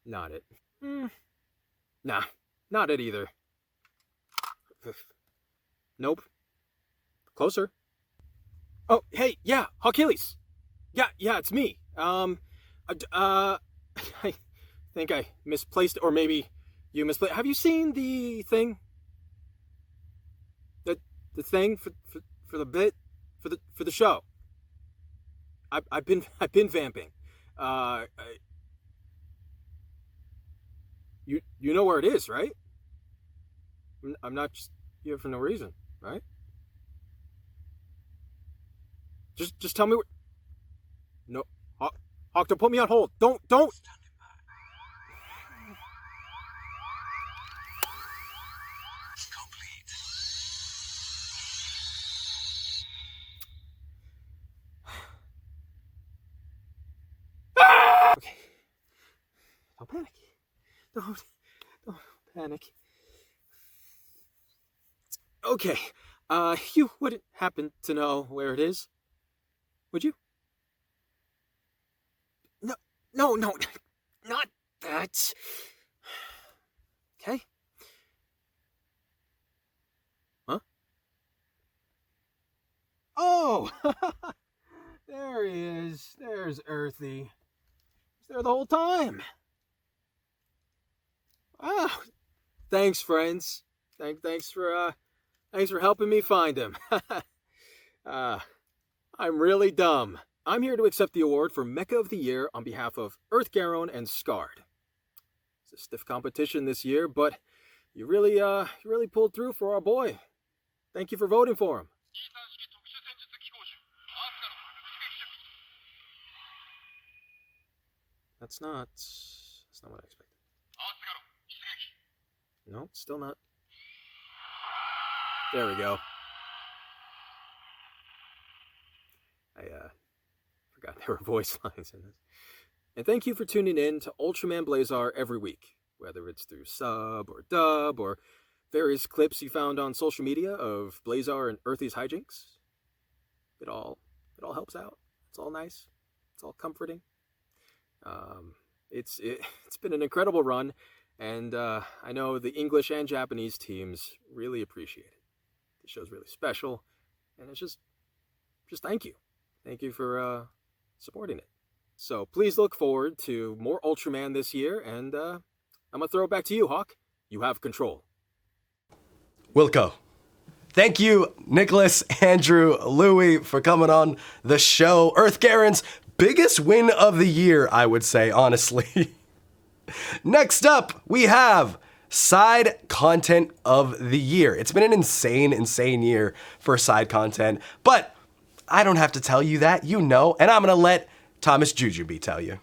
Not it. Nah, not it either. Nope. Closer. Oh, hey, yeah, Achilles. Yeah, it's me. I think I misplaced it, or maybe you misplaced. Have you seen the thing? The thing for the bit for the show. I've been vamping. You know where it is, right? I'm not just here for no reason, right? Just tell me what... No, Hawk, don't put me on hold. Don't! Okay. Don't panic. Don't panic. Okay. You wouldn't happen to know where it is, would you? No, not that. Okay. Huh? Oh! There he is. There's Earthy. He's there the whole time. Ah, thanks, friends. Thanks for helping me find him. I'm really dumb. I'm here to accept the award for Mecha of the Year on behalf of Earth Garon and Scarred. It's a stiff competition this year, but you really pulled through for our boy. Thank you for voting for him. That's not what I expected. No, still not. There we go. I forgot there were voice lines in this. And thank you for tuning in to Ultraman Blazar every week, whether it's through sub or dub or various clips you found on social media of Blazar and Earthy's hijinks. It all helps out. It's all nice. It's all comforting. It's been an incredible run, and I know the English and Japanese teams really appreciate it. The show's really special, and it's just thank you. Thank you for supporting it. So please look forward to more Ultraman this year, and I'm going to throw it back to you, Hawk. You have control. Wilco. Thank you, Nicholas, Andrew, Louie, for coming on the show. Earth Garen's biggest win of the year, I would say, honestly. Next up, we have Side Content of the Year. It's been an insane year for side content, but I don't have to tell you that, you know, and I'm going to let Thomas Jujubee tell you.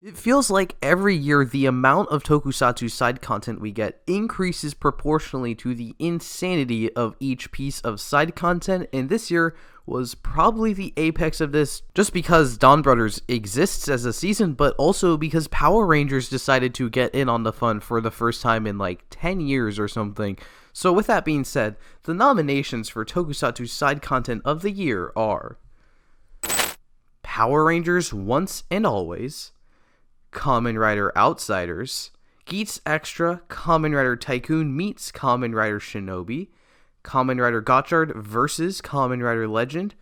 It feels like every year the amount of Tokusatsu side content we get increases proportionally to the insanity of each piece of side content, and this year was probably the apex of this, just because Dawn Brothers exists as a season, but also because Power Rangers decided to get in on the fun for the first time in like 10 years or something. So with that being said, the nominations for Tokusatsu side content of the year are Power Rangers Once and Always, Kamen Rider Outsiders, Geats Extra, Kamen Rider Tycoon meets Kamen Rider Shinobi, Kamen Rider Gotchard vs. Kamen Rider Legend,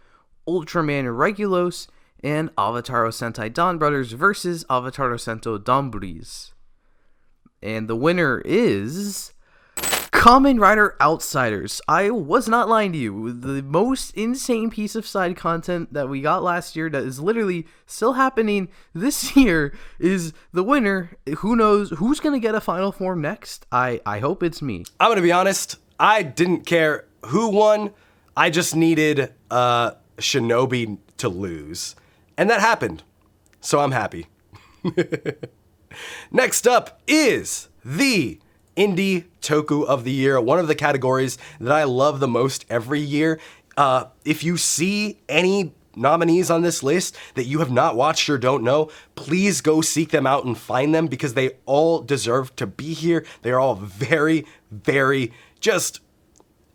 Ultraman Regulos, and Avataro Sentai Dawn Brothers vs. Avataro Sentai Danbreeze. And the winner is Kamen Rider Outsiders. I was not lying to you. The most insane piece of side content that we got last year that is literally still happening this year is the winner. Who knows who's going to get a final form next? I hope it's me. I'm going to be honest. I didn't care who won. I just needed Shinobi to lose. And that happened. So I'm happy. Next up is the Indie Toku of the Year, one of the categories that I love the most every year. If you see any nominees on this list that you have not watched or don't know, please go seek them out and find them, because they all deserve to be here. They are all very, very just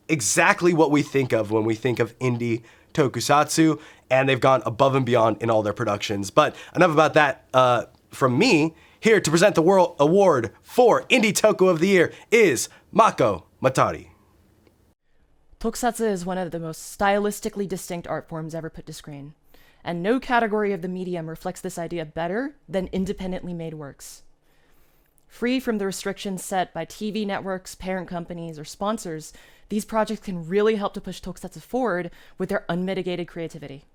exactly what we think of when we think of indie tokusatsu, and they've gone above and beyond in all their productions. But enough about that from me. Here to present the World Award for Indie Toku of the Year is Mako Matari. Tokusatsu is one of the most stylistically distinct art forms ever put to screen, and no category of the medium reflects this idea better than independently made works. Free from the restrictions set by TV networks, parent companies, or sponsors, these projects can really help to push Tokusatsu forward with their unmitigated creativity.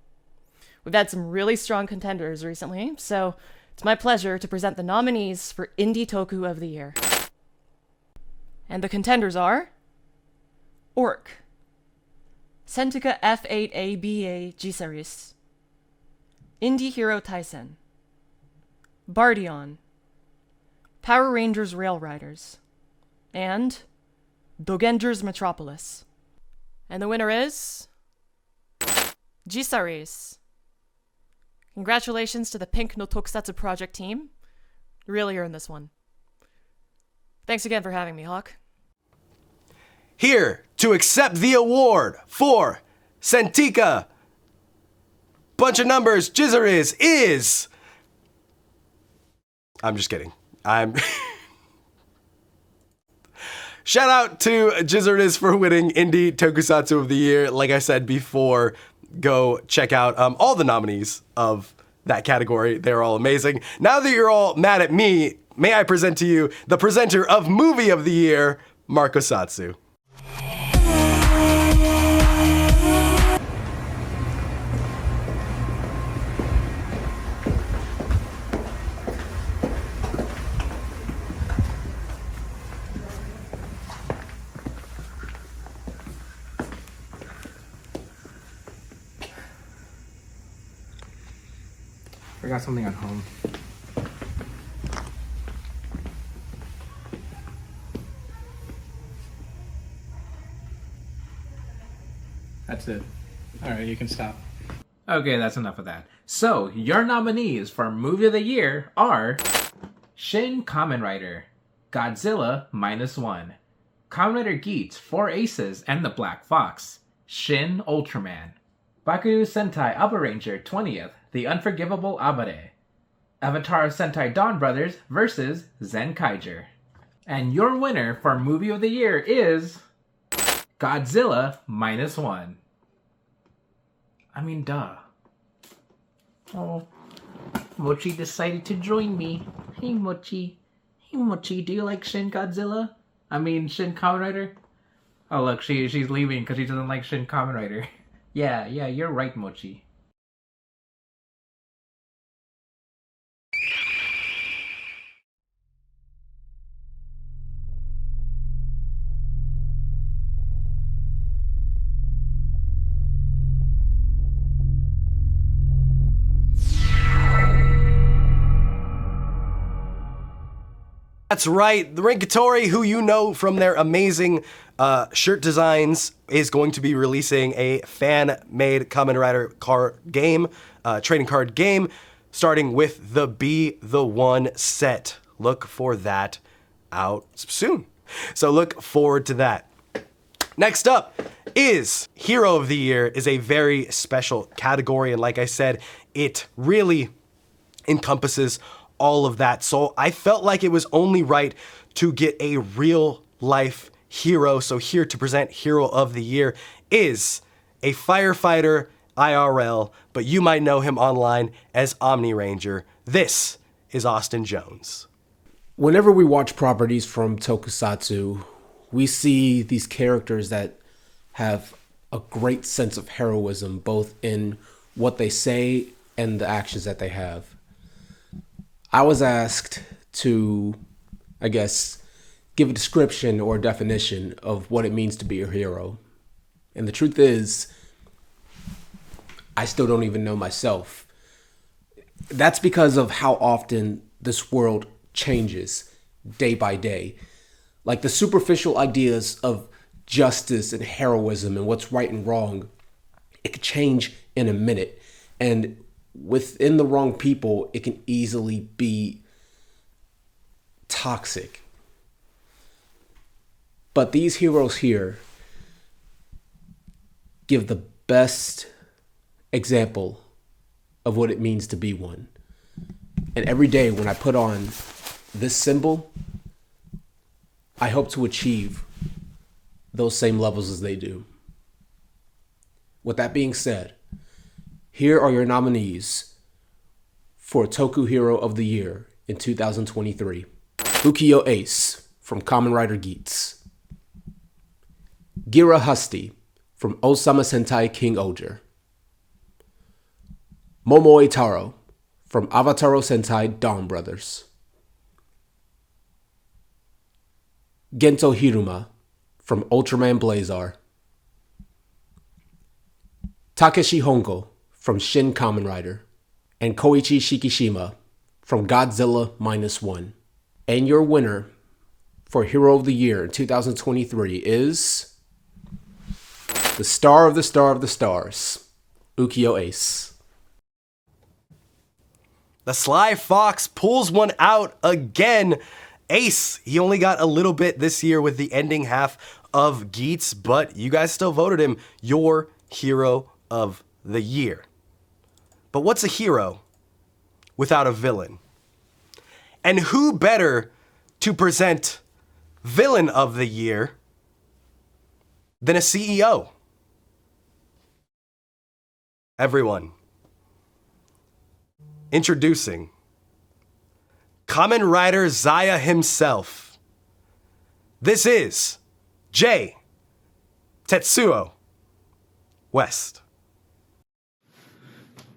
We've had some really strong contenders recently, so it's my pleasure to present the nominees for Indie Toku of the Year. And the contenders are Orc, Sentuka F8ABA Gisaris, Indie Hero Taisen, Bardion, Power Rangers Rail Riders, and Dogengers Metropolis. And the winner is Gisaris. Congratulations to the Pink no Tokusatsu Project team. You really earned this one. Thanks again for having me, Hawk. Here to accept the award for Sentika bunch of numbers Jizzeriz is... I'm just kidding. Shout out to Jizzeriz for winning Indie Tokusatsu of the Year. Like I said before, go check out all the nominees of that category. They're all amazing. Now that you're all mad at me, may I present to you the presenter of Movie of the Year, Marco Satsu. Forgot something at home. That's it. Alright, you can stop. Okay, that's enough of that. So, your nominees for Movie of the Year are Shin Kamen Rider, Godzilla -1, Kamen Rider Geats, 4 Aces and the Black Fox, Shin Ultraman, Bakuyu Sentai Abba Ranger 20th, The Unforgivable Abare, Avatar Sentai Dawn Brothers vs. Zenkaiger. And your winner for Movie of the Year is Godzilla -1. I mean, duh. Oh, Mochi decided to join me. Hey, Mochi. Hey, Mochi, do you like Shin Godzilla? I mean, Shin Kamen Rider? Oh, look, she's leaving because she doesn't like Shin Kamen Rider. Yeah, you're right, Mochi. That's right, the Rinkatori, who you know from their amazing shirt designs, is going to be releasing a fan-made Kamen Rider trading card game, starting with the Be the One set. Look for that out soon. So look forward to that. Next up is Hero of the Year, is a very special category, and like I said, it really encompasses all of that. So I felt like it was only right to get a real life hero. So here to present Hero of the Year is a firefighter IRL, but you might know him online as Omni Ranger. This is Austin Jones. Whenever we watch properties from Tokusatsu, we see these characters that have a great sense of heroism, both in what they say and the actions that they have. I was asked to, I guess, give a description or a definition of what it means to be a hero. And the truth is, I still don't even know myself. That's because of how often this world changes day by day. Like the superficial ideas of justice and heroism and what's right and wrong, it could change in a minute. And within the wrong people, it can easily be toxic. But these heroes here give the best example of what it means to be one. And every day when I put on this symbol, I hope to achieve those same levels as they do. With that being said, here are your nominees for Toku Hero of the Year in 2023. Ukiyo Ace from Kamen Rider Geats. Gira Husty from Osama Sentai King Oger. Momoe Taro from Avataro Sentai Dawn Brothers. Gento Hiruma from Ultraman Blazar. Takeshi Hongo from Shin Kamen Rider, and Koichi Shikishima from Godzilla Minus One. And your winner for Hero of the Year in 2023 is the star of the star of the stars, Ukyo Ace. The Sly Fox pulls one out again. Ace, he only got a little bit this year with the ending half of Geats, but you guys still voted him your Hero of the Year. But what's a hero without a villain? And who better to present Villain of the Year than a CEO? Everyone, introducing Kamen Rider Zaya himself. This is Jay Tetsuo West.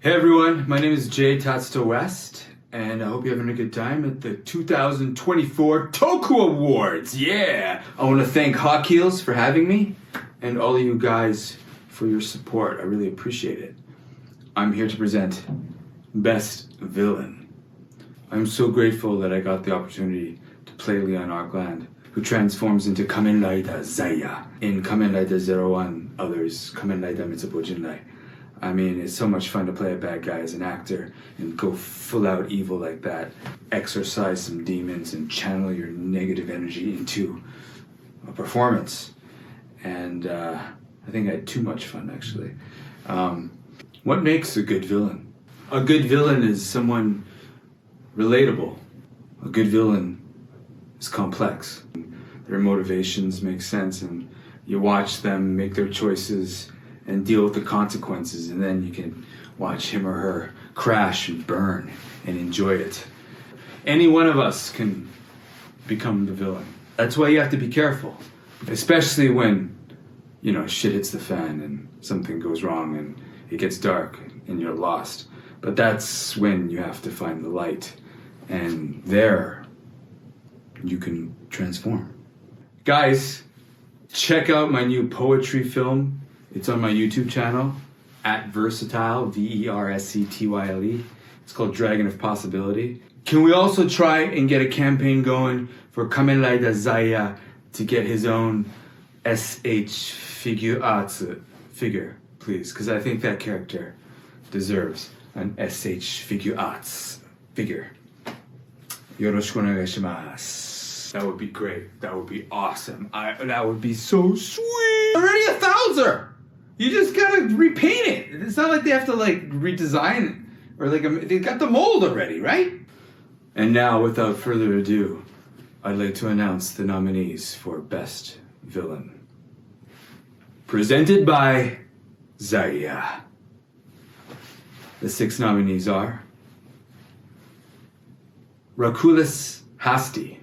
Hey everyone, my name is Jay Tatsuo West, and I hope you're having a good time at the 2024 Toku Awards. Yeah! I want to thank Hawk Heels for having me, and all of you guys for your support. I really appreciate it. I'm here to present Best Villain. I'm so grateful that I got the opportunity to play Leon Arkland, who transforms into Kamen Rider Zaya in Kamen Rider 01, others, Kamen Rider Mitsubo Jinrai. I mean, it's so much fun to play a bad guy as an actor and go full out evil like that, exorcise some demons and channel your negative energy into a performance. And I think I had too much fun, actually. What makes a good villain? A good villain is someone relatable. A good villain is complex. Their motivations make sense, and you watch them make their choices and deal with the consequences, and then you can watch him or her crash and burn and enjoy it. Any one of us can become the villain. That's why you have to be careful, especially when, shit hits the fan and something goes wrong and it gets dark and you're lost. But that's when you have to find the light, and there you can transform. Guys, check out my new poetry film. It's on my YouTube channel, @Versatile, VERSCTYLE. It's called Dragon of Possibility. Can we also try and get a campaign going for Kamen Rider Zaya to get his own SH figure, please? Because I think that character deserves an SH figure. Yoroshiku onegai shimasu. That would be great. That would be awesome. That would be so sweet. Already a 1,000. You just gotta repaint it. It's not like they have to redesign it, or they got the mold already, right? And now, without further ado, I'd like to announce the nominees for Best Villain. Presented by Zaya. The 6 nominees are Rakulis Hasti,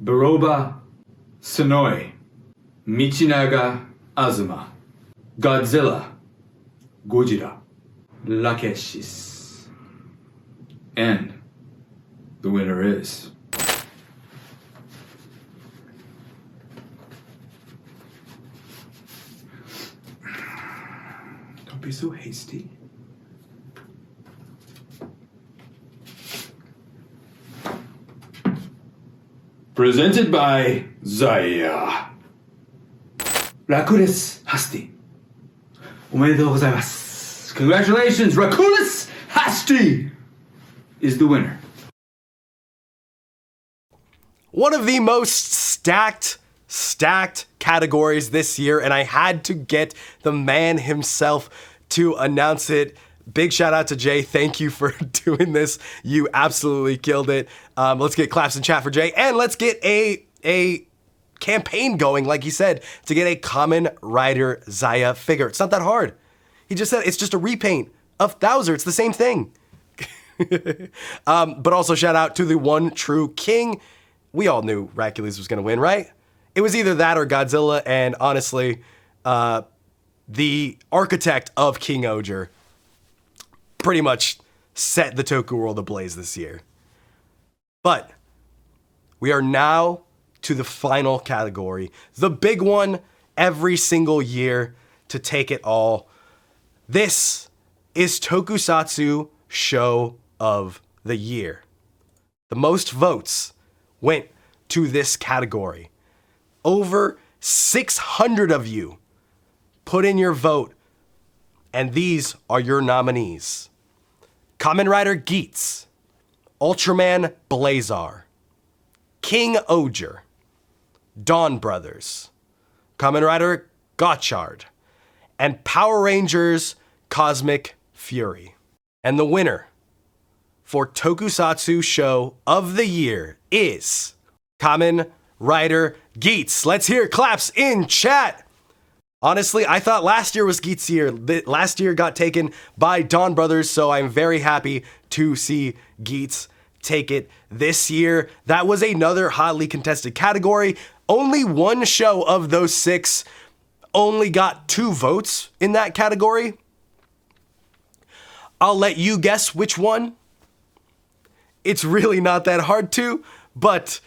Baroba Sonoi, Michinaga Azuma, Godzilla, Gojira, Lakeshis. And the winner is... Don't be so hasty. Presented by Zaya. Rakulis Hasti. おめでとうございます. Congratulations, Rakulis Hasti is the winner. One of the most stacked categories this year, and I had to get the man himself to announce it. Big shout out to Jay. Thank you for doing this. You absolutely killed it. Let's get claps and chat for Jay, and let's get a campaign going, like he said, to get a Kamen Rider Zaya figure. It's not that hard. He just said it's just a repaint of Thouser. It's the same thing. But also shout out to the one true king. We all knew Racules was going to win, right? It was either that or Godzilla, and honestly, the architect of King Oger pretty much set the Toku world ablaze this year. But we are now to the final category, the big one every single year to take it all. This is Tokusatsu Show of the Year. The most votes went to this category. Over 600 of you put in your vote, and these are your nominees. Kamen Rider Geats, Ultraman Blazar, King Oger, Dawn Brothers, Kamen Rider Gotchard, and Power Rangers Cosmic Fury. And the winner for Tokusatsu Show of the Year is Kamen Rider Geats. Let's hear claps in chat. Honestly, I thought last year was Geats' year. Last year got taken by Dawn Brothers, so I'm very happy to see Geats take it this year. That was another hotly contested category. Only one show of those 6 only got 2 votes in that category. I'll let you guess which one. It's really not that hard to, but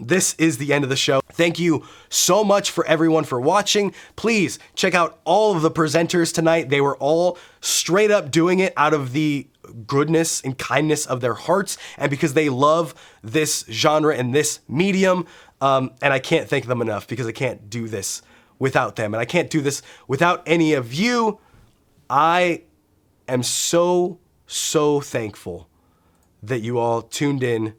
this is the end of the show. Thank you so much for everyone for watching. Please check out all of the presenters tonight. They were all straight up doing it out of the goodness and kindness of their hearts and because they love this genre and this medium. And I can't thank them enough because I can't do this without them. And I can't do this without any of you. I am so thankful that you all tuned in,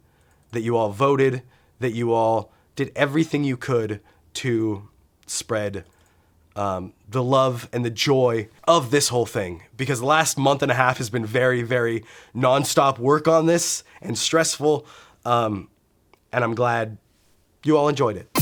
that you all voted, that you all did everything you could to spread the love and the joy of this whole thing. Because the last month and a half has been very nonstop work on this and stressful. And I'm glad you all enjoyed it.